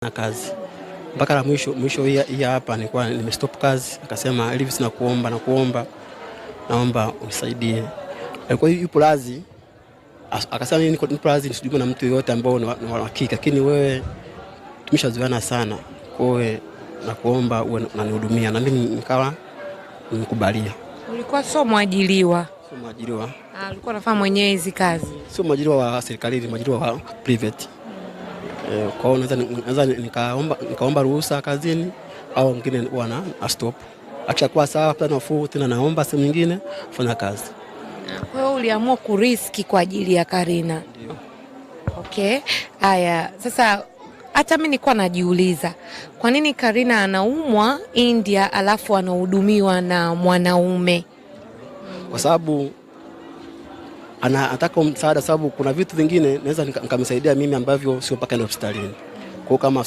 na kazi. Mpaka la mwisho hii hapa nilikuwa nimestop kazi, akasema Elvis naomba unisaidie. Alikuwa yupo lazi, akasema mimi niko lazi nisijue na mtu yote ambao ni wa hakika, lakini wewe tumeshazoeana sana. Kwa hiyo nakuomba unanihudumia, na mimi nikawa nimekubalia. Ulikuwa sio mwajiriwa? Sio mwajiriwa. Ulikuwa unafanya mwenyewe hizi kazi? Sio mwajiriwa wa serikali, ni mwajiriwa wa private. Kwa hiyo naweza nikaomba ruhusa kazini au mwingine wana stop. Akishakuwa sawa hapa nafuu tena naomba sehemu nyingine kufanya kazi. Kwa hiyo uliamua kuriski kwa ajili ya Karina? Ndio. Okay. Haya, sasa hata mimi nilikuwa najiuliza kwa nini Karina anaumwa India alafu anahudumiwa na mwanaume? Kwa sababu anataka msaada, sababu kuna vitu vingine naweza nikamsaidia mimi ambavyo sio mpaka hospitalini. Kwa kama